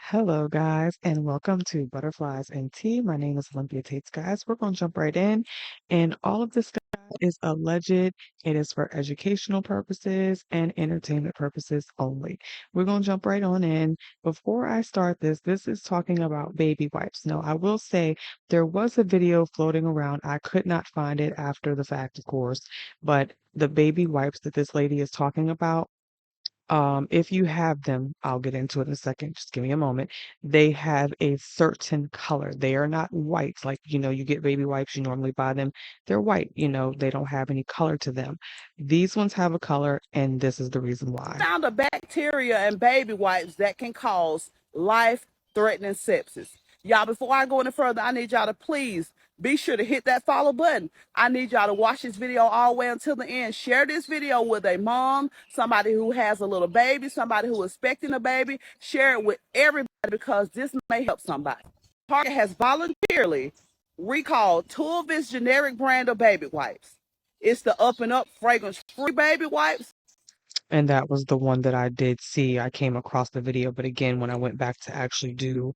Hello, guys, and welcome to Butterflies and Tea. My name is Olympia Tates, guys. We're going to jump right in. And all of this, guys, is alleged. It is for educational purposes and entertainment purposes only. We're going to jump right on in. Before I start this is talking about baby wipes. Now, I will say there was a video floating around. I could not find it after the fact, of course, but the baby wipes that this lady is talking about, if you have them, I'll get into it in a second. Just give me a moment. They have a certain color. They are not white. Like, you get baby wipes, you normally buy them. They're white, they don't have any color to them. These ones have a color, and this is the reason why. Found a bacteria in baby wipes that can cause life-threatening sepsis. Y'all, before I go any further, I need y'all to please be sure to hit that follow button. I need y'all to watch this video all the way until the end. Share this video with a mom, somebody who has a little baby, somebody who is expecting a baby. Share it with everybody because this may help somebody. Target has voluntarily recalled two of its generic brand of baby wipes. It's the Up and Up fragrance-free baby wipes. And that was the one that I did see. I came across the video, but again, when I went back to actually do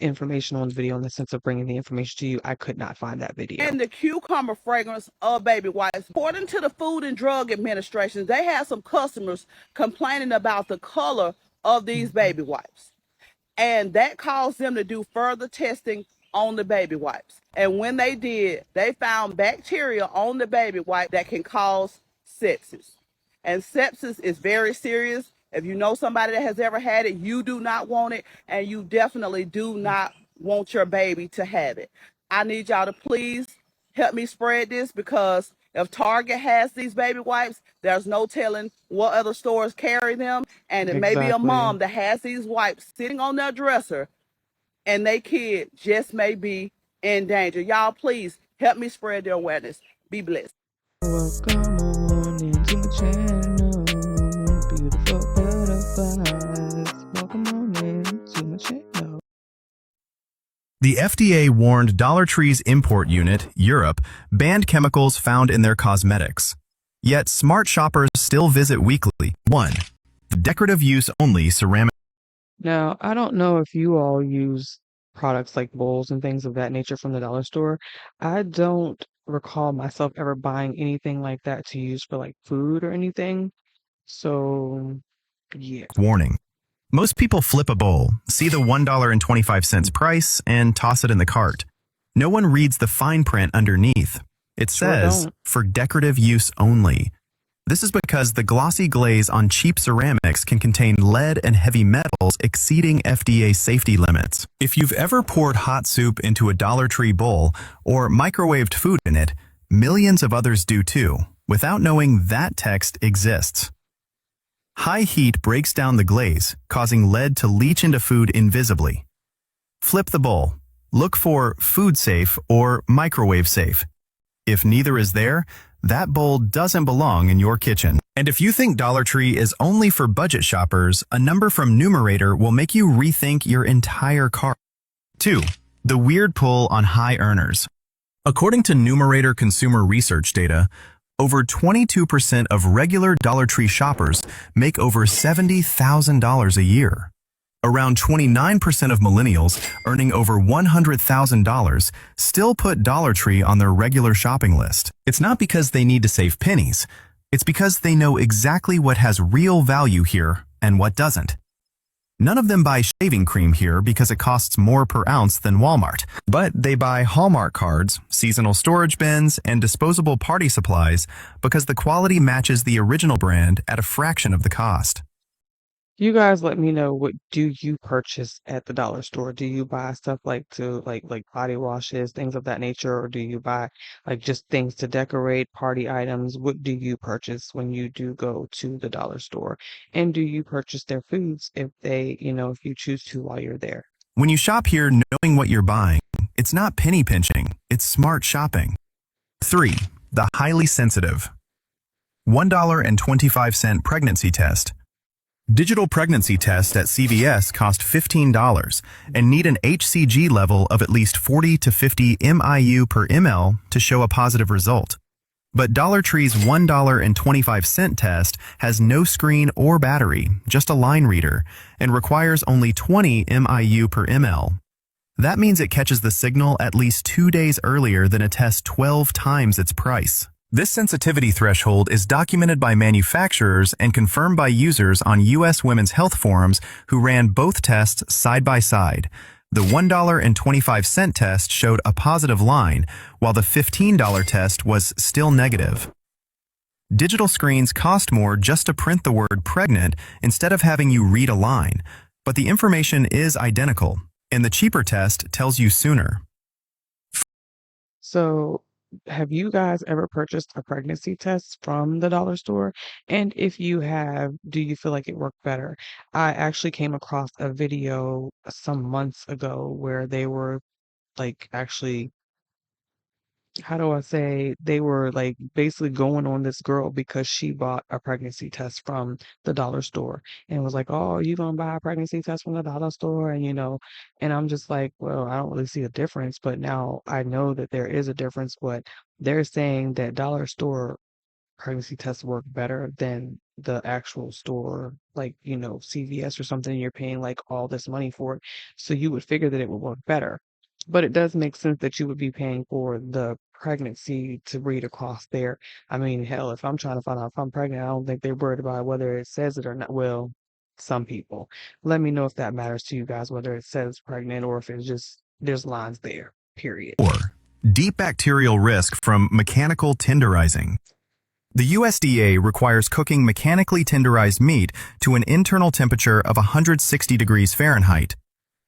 information on the video in the sense of bringing the information to you, I could not find that video. And the cucumber fragrance of baby wipes. According to the Food and Drug Administration, they had some customers complaining about the color of these baby wipes. And that caused them to do further testing on the baby wipes. And when they did, they found bacteria on the baby wipe that can cause sepsis. And sepsis is very serious. If you know somebody that has ever had it, you do not want it, and you definitely do not want your baby to have it. I need y'all to please help me spread this because if Target has these baby wipes, there's no telling what other stores carry them. And it may be a mom that has these wipes sitting on their dresser and their kid just may be in danger. Y'all, please help me spread the awareness. Be blessed. Welcome on into the channel, beautiful butterflies. Welcome on into the channel. The FDA warned Dollar Tree's import unit, Europe, banned chemicals found in their cosmetics. Yet smart shoppers still visit weekly. 1. The decorative use only ceramic. Now, I don't know if you all use products like bowls and things of that nature from the dollar store. I don't recall myself ever buying anything like that to use for like food or anything. So, yeah. Warning. Most people flip a bowl, see the $1.25 price, and toss it in the cart. No one reads the fine print underneath. It says, for decorative use only. This is because the glossy glaze on cheap ceramics can contain lead and heavy metals exceeding FDA safety limits. If you've ever poured hot soup into a Dollar Tree bowl or microwaved food in it, millions of others do too, without knowing that text exists. High heat breaks down the glaze, causing lead to leach into food invisibly. Flip the bowl. Look for food safe or microwave safe. If neither is there, that bowl doesn't belong in your kitchen. And if you think Dollar Tree is only for budget shoppers, a number from Numerator will make you rethink your entire cart. 2. The weird pull on high earners. According to Numerator consumer research data, over 22% of regular Dollar Tree shoppers make over $70,000 a year. Around 29% of millennials earning over $100,000 still put Dollar Tree on their regular shopping list. It's not because they need to save pennies. It's because they know exactly what has real value here and what doesn't. None of them buy shaving cream here because it costs more per ounce than Walmart. But they buy Hallmark cards, seasonal storage bins, and disposable party supplies because the quality matches the original brand at a fraction of the cost. You guys let me know, what do you purchase at the dollar store? Do you buy stuff like body washes, things of that nature, or do you buy like just things to decorate, party items? What do you purchase when you do go to the dollar store? And do you purchase their foods if if you choose to while you're there? When you shop here knowing what you're buying, it's not penny pinching, it's smart shopping. 3. The highly sensitive. $1.25 pregnancy test. Digital pregnancy tests at CVS cost $15 and need an HCG level of at least 40 to 50 MIU per ml to show a positive result. But Dollar Tree's $1.25 test has no screen or battery, just a line reader, and requires only 20 MIU per ml. That means it catches the signal at least 2 days earlier than a test 12 times its price. This sensitivity threshold is documented by manufacturers and confirmed by users on U.S. women's health forums who ran both tests side by side. The $1.25 test showed a positive line, while the $15 test was still negative. Digital screens cost more just to print the word pregnant instead of having you read a line, but the information is identical, and the cheaper test tells you sooner. So, have you guys ever purchased a pregnancy test from the dollar store? And if you have, do you feel like it worked better? I actually came across a video some months ago where they were like actually, how do I say, they were like basically going on this girl because she bought a pregnancy test from the dollar store and was like, "Oh, you gonna buy a pregnancy test from the dollar store?" And and I'm just like, well, I don't really see a difference, but now I know that there is a difference, but they're saying that dollar store pregnancy tests work better than the actual store, like, CVS or something. You're paying like all this money for it. So you would figure that it would work better. But it does make sense that you would be paying for the pregnancy to read across there. I mean, hell, if I'm trying to find out if I'm pregnant, I don't think they're worried about whether it says it or not. Well, some people. Let me know if that matters to you guys, whether it says pregnant or if it's just there's lines there, period. 4. Deep bacterial risk from mechanical tenderizing. The USDA requires cooking mechanically tenderized meat to an internal temperature of 160 degrees Fahrenheit,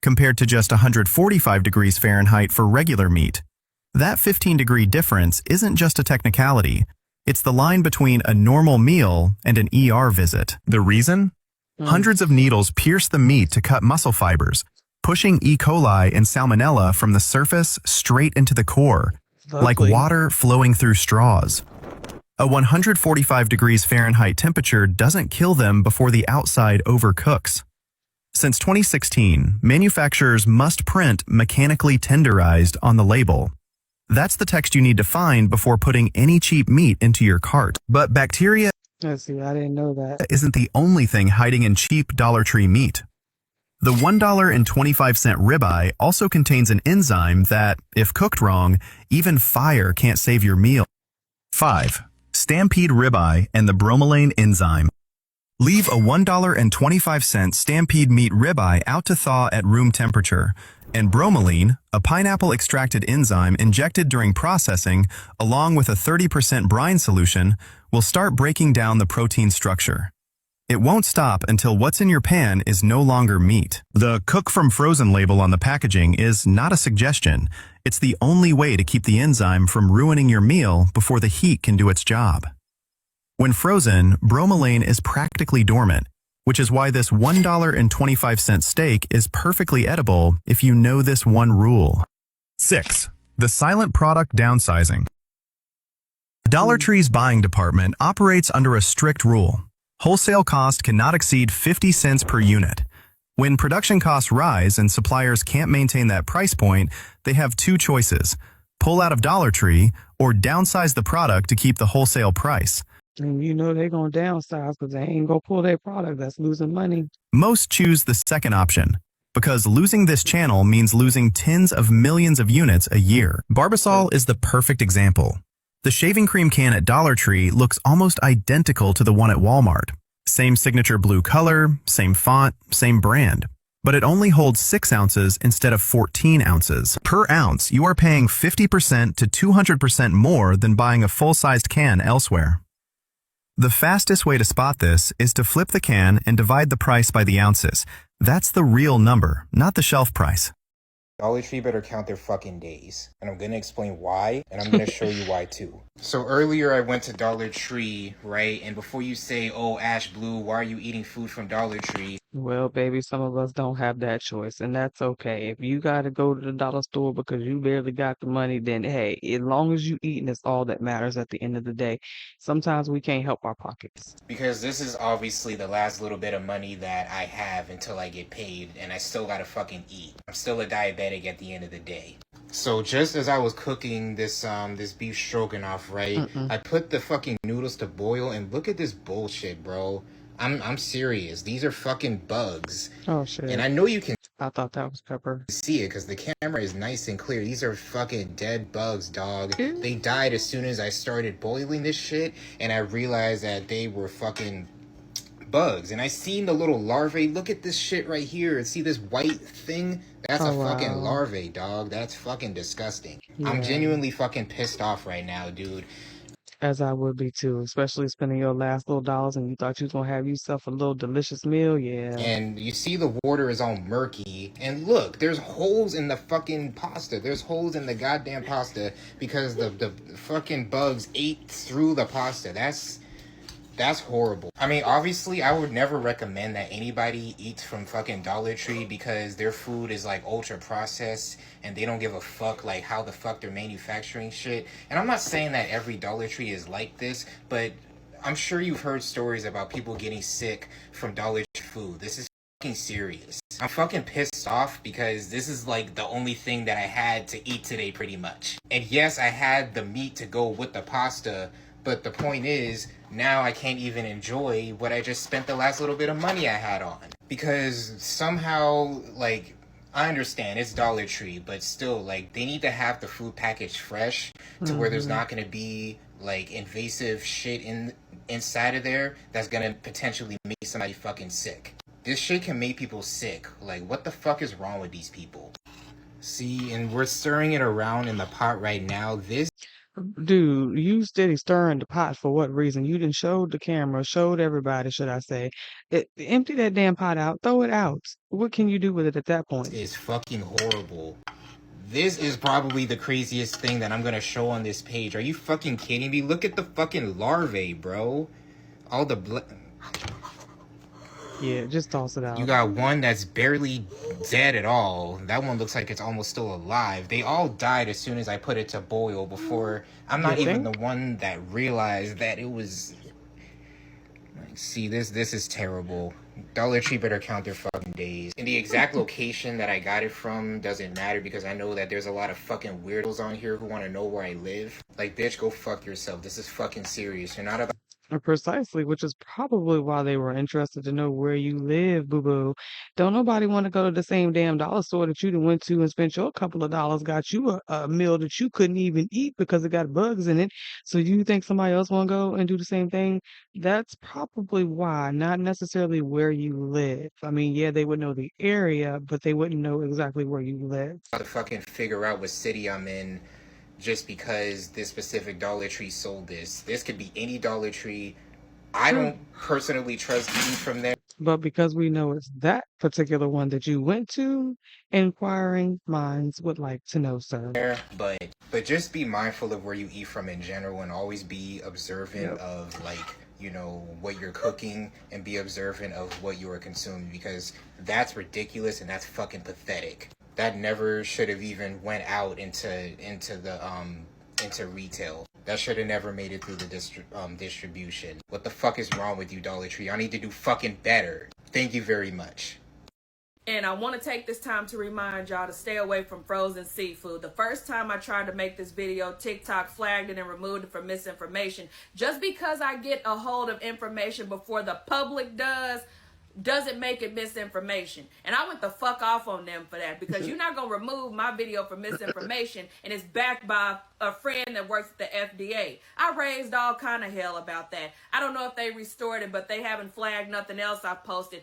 compared to just 145 degrees Fahrenheit for regular meat. That 15-degree difference isn't just a technicality. It's the line between a normal meal and an ER visit. The reason? Hundreds of needles pierce the meat to cut muscle fibers, pushing E. coli and salmonella from the surface straight into the core, like water flowing through straws. A 145 degrees Fahrenheit temperature doesn't kill them before the outside overcooks. Since 2016, manufacturers must print mechanically tenderized on the label. That's the text you need to find before putting any cheap meat into your cart. But bacteria Let's see, I didn't know that. isn't the only thing hiding in cheap Dollar Tree meat. The $1.25 ribeye also contains an enzyme that, if cooked wrong, even fire can't save your meal. 5. Stampede ribeye and the bromelain enzyme. Leave a $1.25 Stampede meat ribeye out to thaw at room temperature, and bromelain, a pineapple-extracted enzyme injected during processing, along with a 30% brine solution, will start breaking down the protein structure. It won't stop until what's in your pan is no longer meat. The cook from frozen label on the packaging is not a suggestion. It's the only way to keep the enzyme from ruining your meal before the heat can do its job. When frozen, bromelain is practically dormant, which is why this $1.25 steak is perfectly edible if you know this one rule. 6. The silent product downsizing. Dollar Tree's buying department operates under a strict rule. Wholesale cost cannot exceed 50 cents per unit. When production costs rise and suppliers can't maintain that price point, they have two choices: pull out of Dollar Tree or downsize the product to keep the wholesale price. And they're going to downsize because they ain't going to pull their product that's losing money. Most choose the second option, because losing this channel means losing tens of millions of units a year. Barbasol is the perfect example. The shaving cream can at Dollar Tree looks almost identical to the one at Walmart. Same signature blue color, same font, same brand. But it only holds 6 ounces instead of 14 ounces. Per ounce, you are paying 50% to 200% more than buying a full-sized can elsewhere. The fastest way to spot this is to flip the can and divide the price by the ounces. That's the real number, not the shelf price. Dollar Tree better count their fucking days. And I'm gonna explain why, and I'm gonna show you why too. So earlier I went to Dollar Tree, right? And before you say, oh, Ash Blue, why are you eating food from Dollar Tree? Well, baby, some of us don't have that choice, and that's okay. If you got to go to the dollar store because you barely got the money, then hey, as long as you eating, it's all that matters at the end of the day. Sometimes we can't help our pockets. Because this is obviously the last little bit of money that I have until I get paid, and I still gotta fucking eat. I'm still a diabetic at the end of the day. So just as I was cooking this beef stroganoff, right? I put the fucking noodles to boil, and look at this bullshit, bro. I'm serious. These are fucking bugs. Oh shit. And I know you can I thought that was pepper. see it because the camera is nice and clear. These are fucking dead bugs, dog. Ew. They died as soon as I started boiling this shit, and I realized that they were fucking bugs. And I seen the little larvae. Look at this shit right here. See this white thing? That's a fucking larvae, dog. That's fucking disgusting. Yeah. I'm genuinely fucking pissed off right now, dude. As I would be too, especially spending your last little dollars and you thought you was gonna have yourself a little delicious meal, yeah. And you see the water is all murky, and look, there's holes in the fucking pasta. There's holes in the goddamn pasta because the fucking bugs ate through the pasta. That's horrible. I mean, obviously, I would never recommend that anybody eats from fucking Dollar Tree because their food is like ultra processed and they don't give a fuck like how the fuck they're manufacturing shit. And I'm not saying that every Dollar Tree is like this, but I'm sure you've heard stories about people getting sick from Dollar Tree food. This is fucking serious. I'm fucking pissed off because this is like the only thing that I had to eat today pretty much. And yes, I had the meat to go with the pasta, but the point is, now I can't even enjoy what I just spent the last little bit of money I had on. Because somehow, like, I understand it's Dollar Tree, but still, like, they need to have the food packaged fresh to where there's not going to be, like, invasive shit inside of there that's going to potentially make somebody fucking sick. This shit can make people sick. Like, what the fuck is wrong with these people? See, and we're stirring it around in the pot right now. This... Dude, you steady stirring the pot for what reason? You done showed the camera, showed everybody, should I say. Empty that damn pot out, throw it out. What can you do with it at that point? It's fucking horrible. This is probably the craziest thing that I'm gonna show on this page. Are you fucking kidding me? Look at the fucking larvae, bro. All the Yeah, just toss it out. You got one that's barely dead at all. That one looks like it's almost still alive. They all died as soon as I put it to boil before. I'm not even the one that realized that it was... Like, see, this is terrible. Dollar Tree better count their fucking days. And the exact location that I got it from doesn't matter because I know that there's a lot of fucking weirdos on here who want to know where I live. Like, bitch, go fuck yourself. This is fucking serious. You're not about... Precisely, which is probably why they were interested to know where you live, boo-boo. Don't nobody want to go to the same damn dollar store that you done went to and spent your couple of dollars, got you a meal that you couldn't even eat because it got bugs in it. So you think somebody else want to go and do the same thing? That's probably why, not necessarily where you live. I mean, yeah, they would know the area, but they wouldn't know exactly where you live. To fucking figure out what city I'm in just because this specific Dollar Tree sold this. This could be any Dollar Tree. I don't personally trust eating from there. But because we know it's that particular one that you went to, inquiring minds would like to know, sir. But just be mindful of where you eat from in general and always be observant of, like, you know, what you're cooking and be observant of what you are consuming because that's ridiculous and that's fucking pathetic. That never should have even went out into retail. That should have never made it through the distribution. What the fuck is wrong with you, Dollar Tree? I need to do fucking better. Thank you very much. And I want to take this time to remind y'all to stay away from frozen seafood. The first time I tried to make this video, TikTok flagged it and removed it for misinformation. Just because I get a hold of information before the public doesn't make it misinformation. And I went the fuck off on them for that because you're not going to remove my video for misinformation and it's backed by a friend that works at the FDA. I raised all kind of hell about that. I don't know if they restored it, but they haven't flagged nothing else I've posted.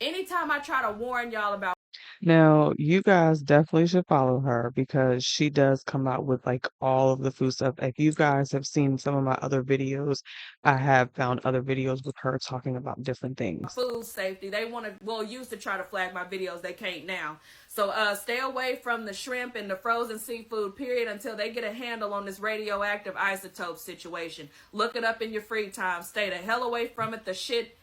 Anytime I try to warn y'all about... Now, you guys definitely should follow her because she does come out with like all of the food stuff. If you guys have seen some of my other videos, I have found other videos with her talking about different things. Food safety. They want to, used to try to flag my videos. They can't now. So stay away from the shrimp and the frozen seafood, period, until they get a handle on this radioactive isotope situation. Look it up in your free time. Stay the hell away from it. The shit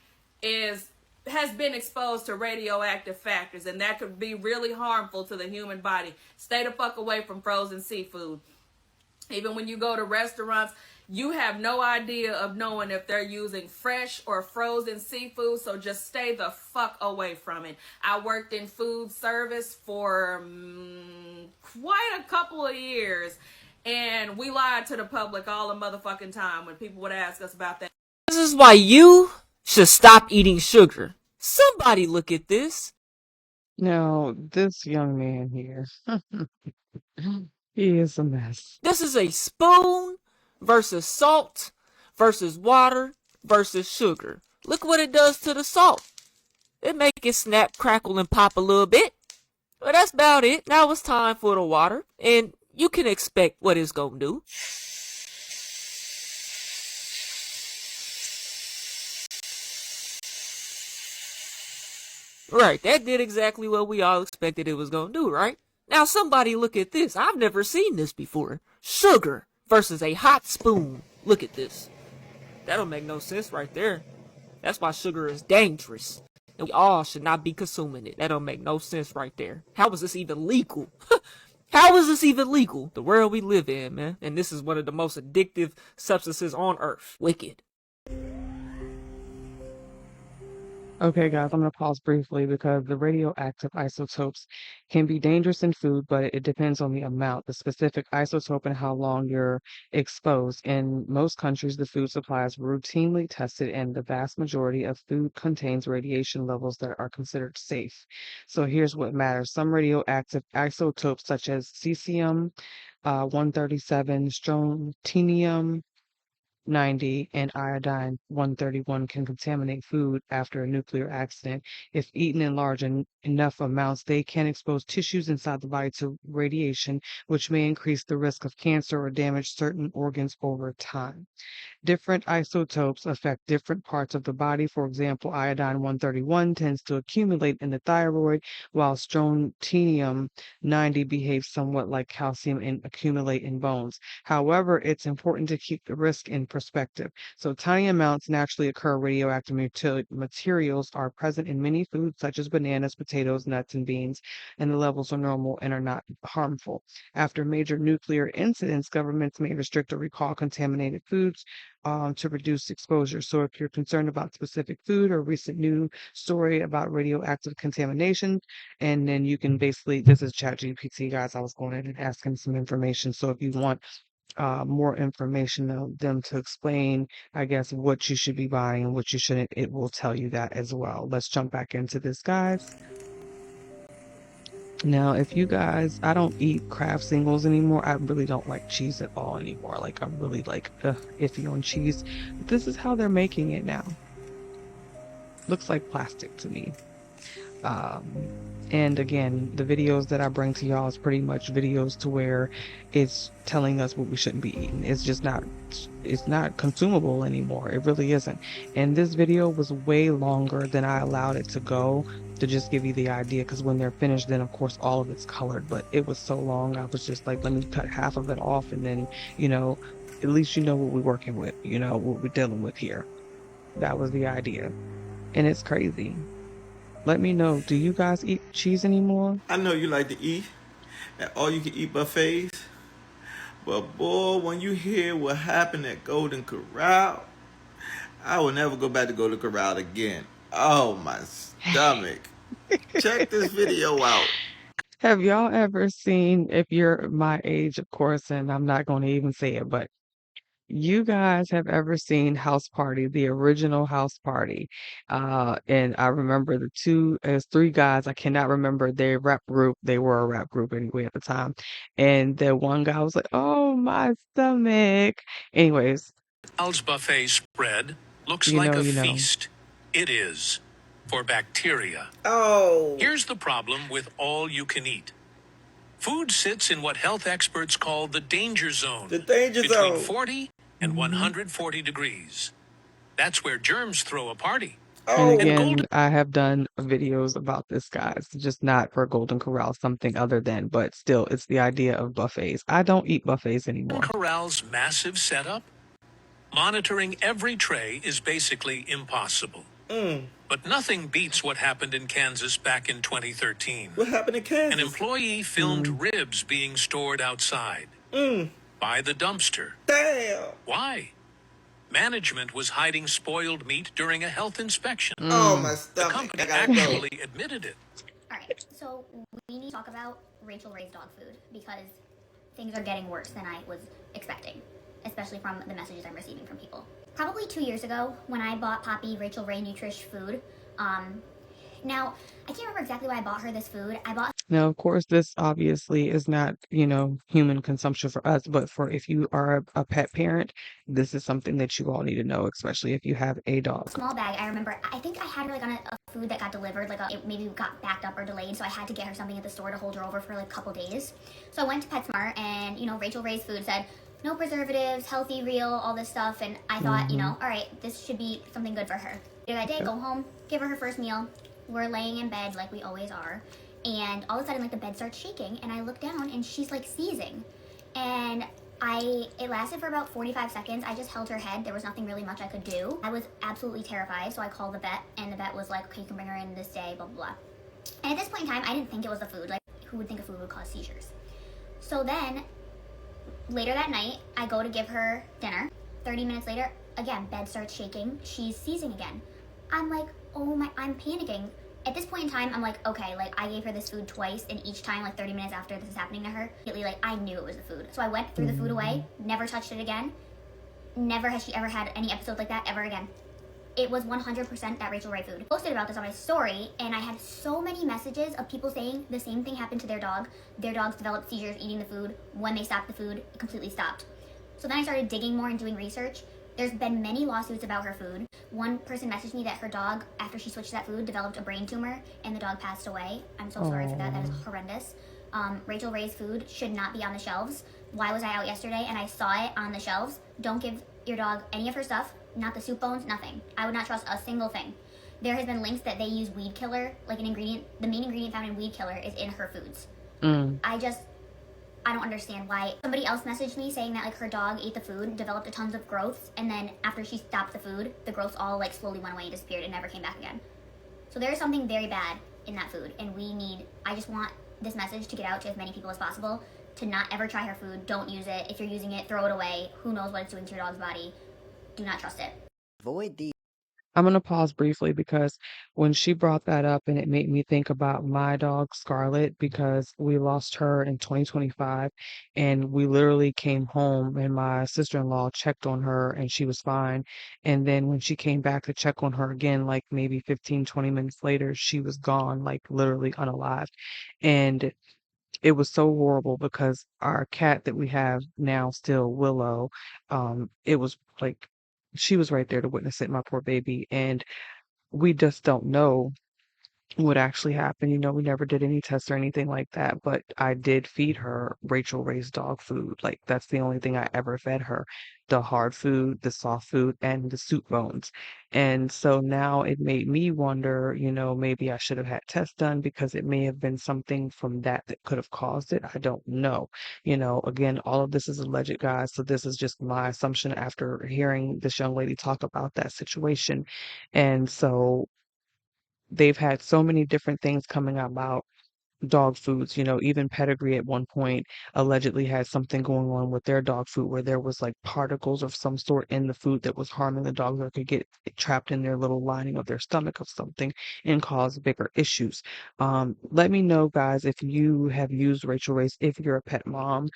has been exposed to radioactive factors, and that could be really harmful to the human body. Stay the fuck away from frozen seafood. Even when you go to restaurants, You have no idea of knowing if they're using fresh or frozen seafood, so just stay the fuck away from it. I worked in food service for quite a couple of years, and we lied to the public all the motherfucking time when people would ask us about that. This is why you should stop eating sugar. Somebody look at this. Now, this young man here, he is a mess. This is a spoon versus salt versus water versus sugar. Look what it does to the salt. It make it snap, crackle, and pop a little bit. But that's about it. Now it's time for the water, and you can expect what it's gonna do. Right, that did exactly what we all expected it was gonna do, right? Now somebody look at this. I've never seen this before. Sugar versus a hot spoon. Look at this. That don't make no sense right there. That's why sugar is dangerous. And we all should not be consuming it. That don't make no sense right there. How is this even legal? How is this even legal? The world we live in, man. And this is one of the most addictive substances on earth. Wicked. Okay, guys, I'm going to pause briefly because the radioactive isotopes can be dangerous in food, but it depends on the amount, the specific isotope, and how long you're exposed. In most countries, the food supply is routinely tested, and the vast majority of food contains radiation levels that are considered safe. So here's what matters. Some radioactive isotopes, such as cesium 137, strontium 90, and iodine 131 can contaminate food after a nuclear accident. If eaten in large enough amounts, they can expose tissues inside the body to radiation, which may increase the risk of cancer or damage certain organs over time. Different isotopes affect different parts of the body. For example, iodine 131 tends to accumulate in the thyroid, while strontium 90 behaves somewhat like calcium and accumulate in bones. However, it's important to keep the risk in perspective. So tiny amounts naturally occur. Radioactive materials are present in many foods such as bananas, potatoes, nuts, and beans, and the levels are normal and are not harmful. After major nuclear incidents, governments may restrict or recall contaminated foods to reduce exposure. So if you're concerned about specific food or recent news story about radioactive contamination, and then you can basically, this is ChatGPT, guys. I was going in and asking some information. So if you want more information of them to explain, I guess, what you should be buying and what you shouldn't, it will tell you that as well. Let's jump back into this, guys. Now, if you guys, I don't eat Kraft singles anymore. I really don't like cheese at all anymore. Like, I'm really like iffy on cheese. This is how they're making it now. Looks like plastic to me. And again, the videos that I bring to y'all is pretty much videos to where it's telling us what we shouldn't be eating. It's not consumable anymore. It really isn't. And this video was way longer than I allowed it to go, to just give you the idea, because when they're finished, then of course all of it's colored, but it was so long, I was just like, let me cut half of it off, and then, at least you know what we're working with, what we're dealing with here. That was the idea. And it's crazy. Let me know, do you guys eat cheese anymore? I know you like to eat at all you can eat buffets, but boy, when you hear what happened at Golden Corral, I will never go back to Golden Corral again. Oh, my stomach. Check this video out. Have y'all ever seen, if you're my age, of course, and I'm not going to even say it, but you guys have ever seen House Party, the original House Party? And I remember as three guys, I cannot remember their rap group. They were a rap group anyway at the time. And the one guy was like, oh, my stomach. Anyways. Al's buffet spread looks like a feast. It is. For bacteria. Oh. Here's the problem with all you can eat. Food sits in what health experts call the danger zone. The danger zone. Between 40 and 140 degrees. That's where germs throw a party. And again, I have done videos about this, guys, just not for Golden Corral, something other than, but still, it's the idea of buffets. I don't eat buffets anymore. Golden Corral's massive setup? Monitoring every tray is basically impossible. But nothing beats what happened in Kansas back in 2013. What happened in Kansas? An employee filmed ribs being stored outside. by the dumpster. Damn. Why? Management was hiding spoiled meat during a health inspection. Oh, my The stomach. company I gotta go. actually admitted it. All right, so we need to talk about Rachel Ray's dog food because things are getting worse than I was expecting, especially from the messages I'm receiving from people. Probably 2 years ago, when I bought Poppy Rachel Ray Nutrish food, now I can't remember exactly why I bought her this food. Now, of course, this obviously is not, human consumption for us, but for if you are a pet parent, this is something that you all need to know, especially if you have a dog. Small bag. I remember. I think I had her like on a food that got delivered, like it maybe got backed up or delayed, so I had to get her something at the store to hold her over for like a couple days. So I went to PetSmart, and Rachel Ray's food said no preservatives, healthy, real, all this stuff, and I thought, all right, this should be something good for her. Later that day, go home, give her her first meal. We're laying in bed like we always are, and all of a sudden, like the bed starts shaking, and I look down, and she's like seizing, and it lasted for about 45 seconds. I just held her head. There was nothing really much I could do. I was absolutely terrified, so I called the vet, and the vet was like, okay, you can bring her in this day, blah, blah, blah. And at this point in time, I didn't think it was the food. Like, who would think a food would cause seizures? So then, later that night, I go to give her dinner. 30 minutes later, again, bed starts shaking. She's seizing again. I'm like, oh my, I'm panicking. At this point in time, I'm like, okay, like I gave her this food twice, and each time, like 30 minutes after this is happening to her, like I knew it was the food. So I went, threw the food away, never touched it again. Never has she ever had any episode like that ever again. It was 100% that Rachel Ray food. I posted about this on my story, and I had so many messages of people saying the same thing happened to their dog. Their dogs developed seizures eating the food. When they stopped the food, it completely stopped. So then I started digging more and doing research. There's been many lawsuits about her food. One person messaged me that her dog, after she switched that food, developed a brain tumor, and the dog passed away. I'm so sorry for that. That is horrendous. Rachel Ray's food should not be on the shelves. Why was I out yesterday and I saw it on the shelves? Don't give your dog any of her stuff, not the soup bones, nothing. I would not trust a single thing. There has been links that they use weed killer, like an ingredient, the main ingredient found in weed killer is in her foods. I don't understand why. Somebody else messaged me saying that like her dog ate the food, developed a tons of growths, and then after she stopped the food, the growths all like slowly went away and disappeared and never came back again. So there is something very bad in that food, and I just want this message to get out to as many people as possible to not ever try her food. Don't use it. If you're using it, throw it away. Who knows what it's doing to your dog's body. Do not trust it. Avoid the I'm going to pause briefly because when she brought that up, and it made me think about my dog Scarlett, because we lost her in 2025, and we literally came home and my sister-in-law checked on her and she was fine. And then when she came back to check on her again, like maybe 15, 20 minutes later, she was gone, like literally unalived. And it was so horrible because our cat that we have now, still Willow, it was like she was right there to witness it, my poor baby. And we just don't know what actually happened. We never did any tests or anything like that, but I did feed her Rachel Ray's dog food. Like that's the only thing I ever fed her. The hard food, the soft food, and the soup bones. And so now it made me wonder, maybe I should have had tests done because it may have been something from that could have caused it. I don't know. Again, all of this is alleged, guys. So this is just my assumption after hearing this young lady talk about that situation. And so they've had so many different things coming about dog foods. Even Pedigree at one point allegedly had something going on with their dog food where there was like particles of some sort in the food that was harming the dogs or could get trapped in their little lining of their stomach of something and cause bigger issues. Let me know, guys, if you have used Rachel Race, if you're a pet mom,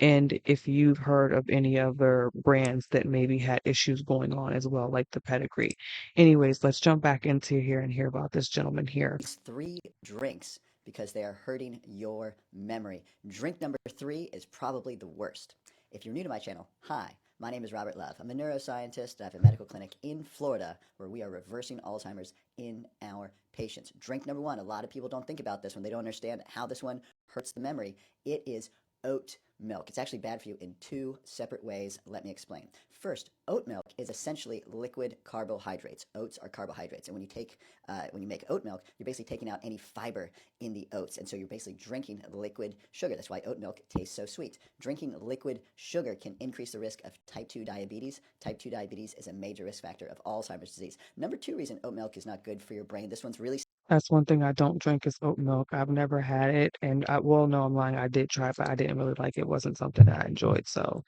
and if you've heard of any other brands that maybe had issues going on as well, like the Pedigree. Anyways, let's jump back into here and hear about this gentleman here. 3 drinks because they are hurting your memory. Drink number 3 is probably the worst. If you're new to my channel, hi, my name is Robert Love. I'm a neuroscientist. I have a medical clinic in Florida where we are reversing Alzheimer's in our patients. Drink number 1, a lot of people don't think about this when they don't understand how this one hurts the memory. It is oat milk. It's actually bad for you in 2 separate ways. Let me explain. First, oat milk is essentially liquid carbohydrates. Oats are carbohydrates, and when you make oat milk, you're basically taking out any fiber in the oats, and so you're basically drinking liquid sugar. That's why oat milk tastes so sweet. Drinking liquid sugar can increase the risk of type 2 diabetes. Type 2 diabetes is a major risk factor of Alzheimer's disease. Number 2 reason oat milk is not good for your brain. This one's really That's one thing I don't drink is oat milk. I've never had it, and well, no, I'm lying. I did try, but I didn't really like it. It wasn't something that I enjoyed. So,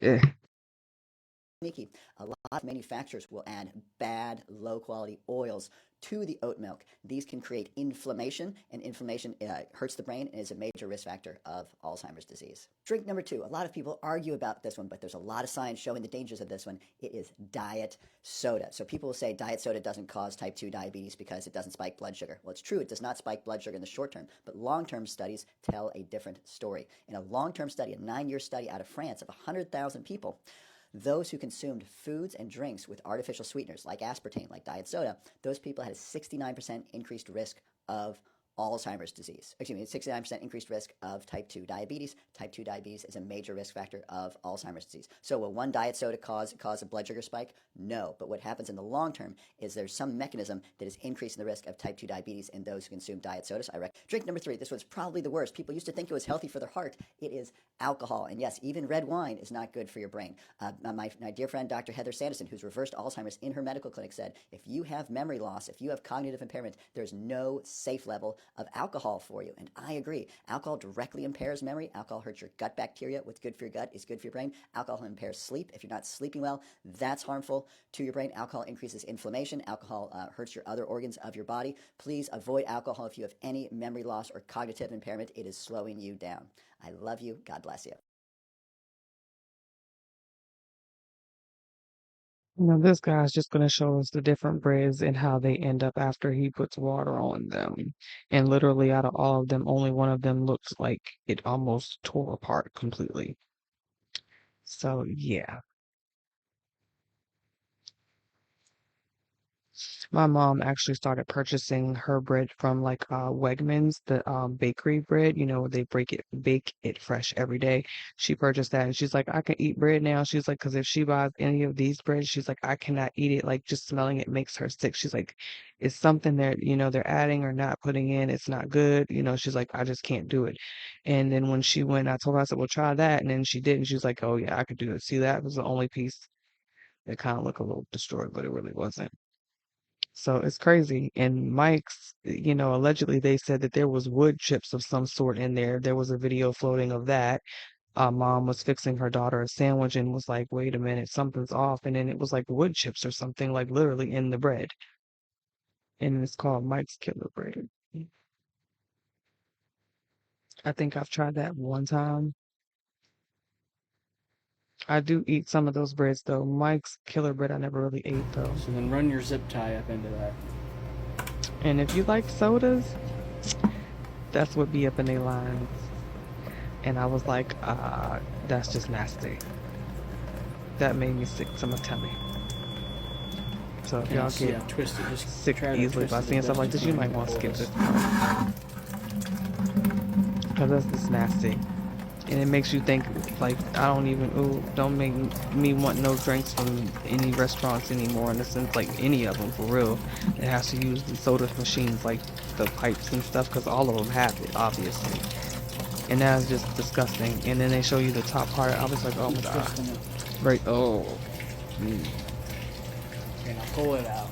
yeah. Sneaky. A lot of manufacturers will add bad, low quality oils to the oat milk. These can create inflammation, and inflammation hurts the brain and is a major risk factor of Alzheimer's disease. Drink number 2. A lot of people argue about this one, but there's a lot of science showing the dangers of this one. It is diet soda. So people will say diet soda doesn't cause type 2 diabetes because it doesn't spike blood sugar. Well, it's true, it does not spike blood sugar in the short term, but long-term studies tell a different story. In a long-term study, a 9-year study out of France of 100,000 people, those who consumed foods and drinks with artificial sweeteners like aspartame, like diet soda, those people had a 69% increased risk of Alzheimer's disease. Excuse me, 69% increased risk of type 2 diabetes. Type 2 diabetes is a major risk factor of Alzheimer's disease. So will one diet soda cause a blood sugar spike? No. But what happens in the long term is there's some mechanism that is increasing the risk of type 2 diabetes in those who consume diet sodas. I recommend. Drink number 3. This one's probably the worst. People used to think it was healthy for their heart. It is alcohol. And yes, even red wine is not good for your brain. My dear friend, Dr. Heather Sanderson, who's reversed Alzheimer's in her medical clinic, said, if you have memory loss, if you have cognitive impairment, there's no safe level of alcohol for you. And I agree. Alcohol directly impairs memory. Alcohol hurts your gut bacteria. What's good for your gut is good for your brain. Alcohol impairs sleep. If you're not sleeping well, that's harmful to your brain. Alcohol increases inflammation. Alcohol hurts your other organs of your body. Please avoid alcohol if you have any memory loss or cognitive impairment. It is slowing you down. I love you. God bless you. This guy's just going to show us the different breads and how they end up after he puts water on them. And literally, out of all of them, only one of them looks like it almost tore apart completely. So, yeah. My mom actually started purchasing her bread from like Wegmans, the bakery bread, they bake it fresh every day. She purchased that and she's like, I can eat bread now. She's like, because if she buys any of these breads, she's like, I cannot eat it. Like just smelling it makes her sick. She's like, it's something that, they're adding or not putting in. It's not good. She's like, I just can't do it. And then when she went, I told her, I said, well, try that. And then she did. And she was like, oh yeah, I could do it. See, that was the only piece that kind of looked a little destroyed, but it really wasn't. So it's crazy. And Mike's, allegedly they said that there was wood chips of some sort in there. There was a video floating of that. Mom was fixing her daughter a sandwich and was like, wait a minute, something's off. And then it was like wood chips or something, like literally in the bread. And it's called Mike's Killer Bread. I think I've tried that one time. I do eat some of those breads though. Mike's Killer Bread I never really ate though. So then run your zip tie up into that. And if you like sodas, that's what be up in their lines. And I was like, that's just nasty. That made me sick to my tummy. So if y'all get sick easily by seeing stuff like this, you might want to skip this part. Because that's just nasty. And it makes you think, like, don't make me want no drinks from any restaurants anymore, in the sense, like, any of them, for real. It has to use the soda machines, like, the pipes and stuff, because all of them have it, obviously. And that's just disgusting. And then they show you the top part, I was like, oh my god. Right, oh. And I'll pull it out.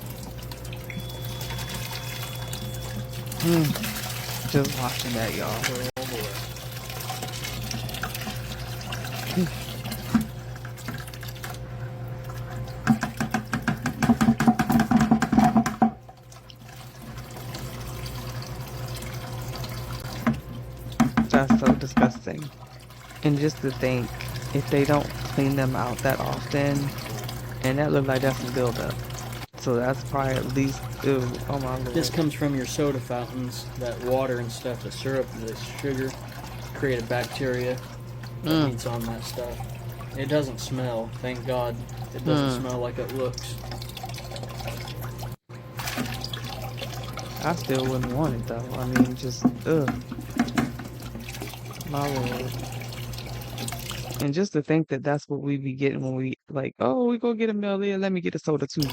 Just watching that, y'all. Oh boy. That's so disgusting. And just to think, if they don't clean them out that often, and that looked like that's a buildup. So that's probably at least, ew, oh my lord. This comes from your soda fountains, that water and stuff, the syrup, the sugar, created bacteria that eats on that stuff. It doesn't smell, thank God. It doesn't smell like it looks. I still wouldn't want it though. I mean, just, ugh. My lord. And just to think that that's what we be getting when we, like, oh, we go get a meal there, let me get a soda too.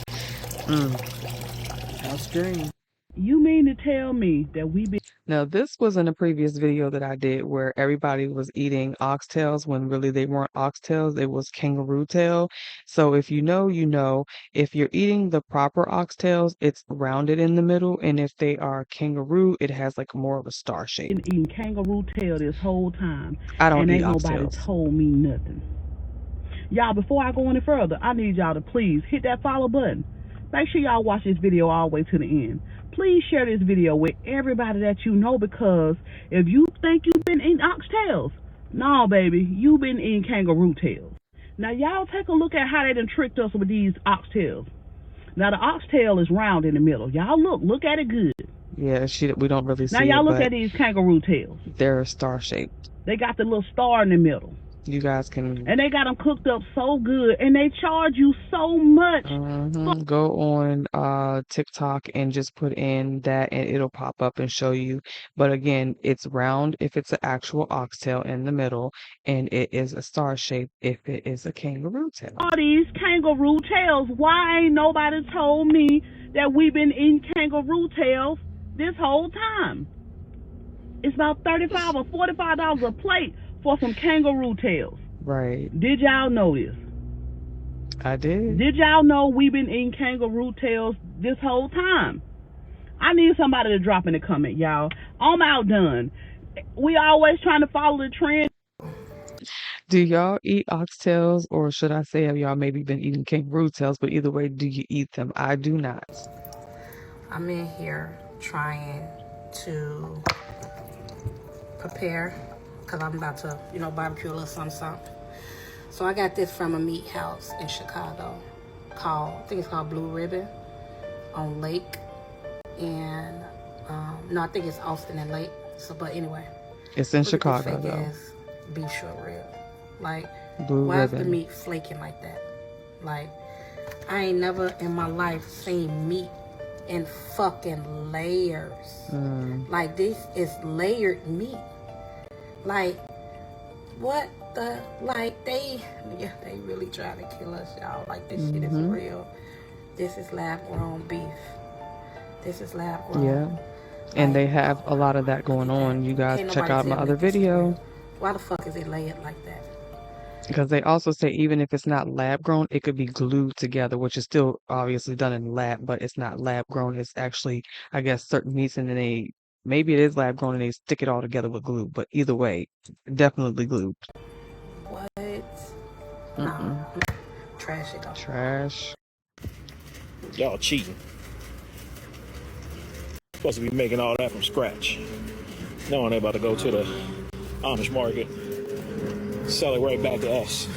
That's green. You mean to tell me that we been Now, this was in a previous video that I did where everybody was eating oxtails when really they weren't oxtails, it was kangaroo tail. So if you know, you know. If you're eating the proper oxtails, it's rounded in the middle, and if they are kangaroo, it has like more of a star shape. eating kangaroo tail this whole time I don't and eat ain't nobody oxtails. told me nothing? Y'all, before I go any further, I need y'all to please hit that follow button. Make sure y'all watch this video all the way to the end. Please share this video with everybody that you know, because if you think you've been eating oxtails, no, baby, you've been eating kangaroo tails. Now, y'all take a look at how they done tricked us with these oxtails. Now, the oxtail is round in the middle. Y'all look at it good. Yeah, we don't really Now, see y'all it, look but at these kangaroo tails. they're star shaped. They got the little star in the middle. You guys can And they got them cooked up so good, and they charge you so much. go on TikTok and just put in that and it'll pop up and show you. But again, it's round if it's an actual oxtail in the middle, and it is a star shape if it is a kangaroo tail. All these kangaroo tails, why ain't nobody told me that we've been eating kangaroo tails this whole time? It's about $35 or $45 a plate for some kangaroo tails. Right. Did y'all know this? I did. Did y'all know we've been eating kangaroo tails this whole time? I need somebody to drop in the comment, y'all. I'm outdone. We always trying to follow the trend. Do y'all eat oxtails, or should I say have y'all maybe been eating kangaroo tails? But either way, do you eat them? I do not. I'm in here trying to prepare because I'm about to, barbecue a little something. So I got this from a meat house in Chicago I think it's called Blue Ribbon on Lake. And, no, I think it's Austin and Lake. So, but anyway. It's in Look at this Chicago, fake though. ass beef short rib. Like, Blue why is the Ribbon. meat flaking like that? Like, I ain't never in my life seen meat in fucking layers. Like, this is layered meat. Like, what the, like, they really trying to kill us, y'all. Like, this shit is real. This is lab grown beef. This is lab grown. Yeah. And they have a lot of that going on. You guys Can't check nobody out my tell me other this is video. real. Why the fuck is it layered like that? Because they also say even if it's not lab grown, it could be glued together, which is still obviously done in the lab, but it's not lab grown. It's actually, I guess, certain meats, and then maybe it is lab grown and they stick it all together with glue. But either way, definitely glued. What? Nah. Trash it up. Trash. Y'all cheating. Supposed to be making all that from scratch. Knowing they're about to go to the Amish market, sell it right back to us.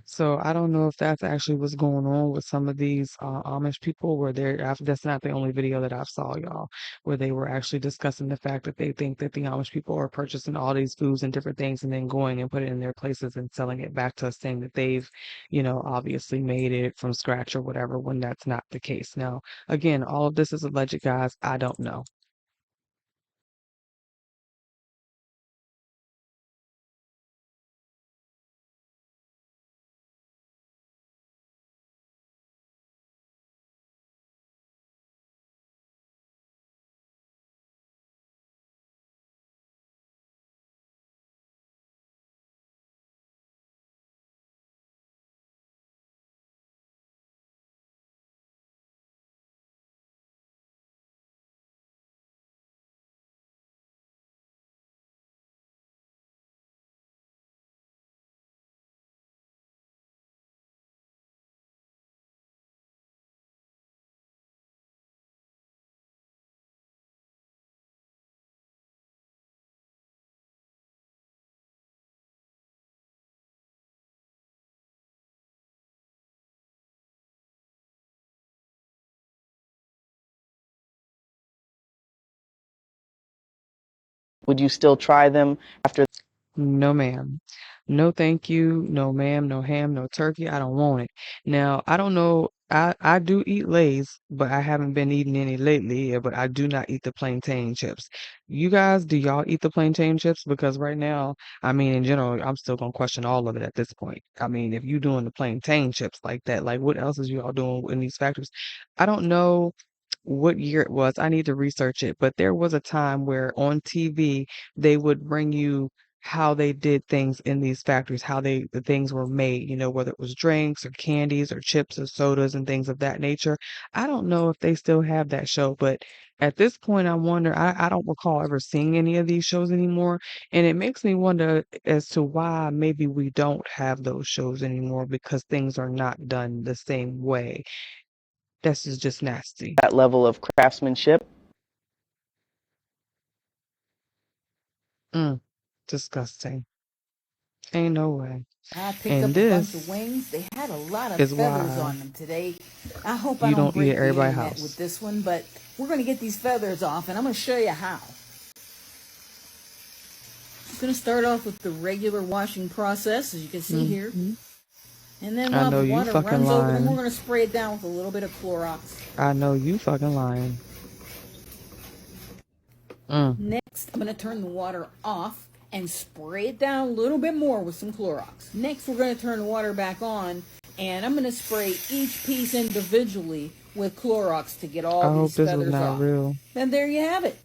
So I don't know if that's actually what's going on with some of these Amish people, where that's not the only video that I saw, y'all, where they were actually discussing the fact that they think that the Amish people are purchasing all these foods and different things and then going and put it in their places and selling it back to us, saying that they've, obviously made it from scratch or whatever, when that's not the case. Now, again, all of this is alleged, guys. I don't know. Would you still try them after? No, ma'am. No, thank you. No, ma'am. No ham, no turkey. I don't want it. Now, I don't know. I do eat Lay's, but I haven't been eating any lately. But I do not eat the plantain chips. You guys, do y'all eat the plantain chips? Because right now, I mean, in general, I'm still gonna question all of it at this point. I mean, if you doing the plantain chips like that, like what else is you all doing in these factories? I don't know. what year it was. I need to research it, but there was a time where on TV they would bring you how they did things in these factories, how the things were made, whether it was drinks or candies or chips or sodas and things of that nature. I don't know if they still have that show, but at this point, I wonder, I don't recall ever seeing any of these shows anymore. And it makes me wonder as to why maybe we don't have those shows anymore because things are not done the same way. This is just nasty. That level of craftsmanship. Disgusting. Ain't no way. I picked And up a bunch of this wings. They had a lot of is feathers why on them today. I hope I you don't don't eat at break the everybody's internet with house. this one, but we're going to get these feathers off, and I'm going to show you how. I'm going to start off with the regular washing process, as you can see here. And then I while know the you water fucking runs over them, we're lying. going to spray it down with a little bit of Clorox. I know you fucking lying. Next, I'm going to turn the water off and spray it down a little bit more with some Clorox. Next, we're going to turn the water back on, and I'm going to spray each piece individually with Clorox to get I all hope these this was feathers not off. real. Then there you have it.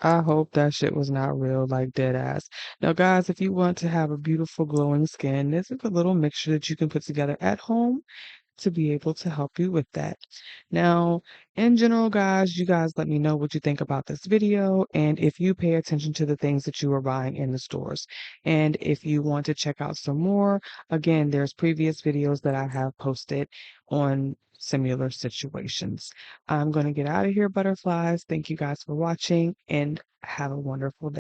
I hope that shit was not real, like dead ass. Now, guys, if you want to have a beautiful glowing skin, this is a little mixture that you can put together at home to be able to help you with that. Now, in general, guys, you guys let me know what you think about this video and if you pay attention to the things that you are buying in the stores. And if you want to check out some more, again, there's previous videos that I have posted on similar situations. I'm going to get out of here, butterflies. Thank you guys for watching and have a wonderful day.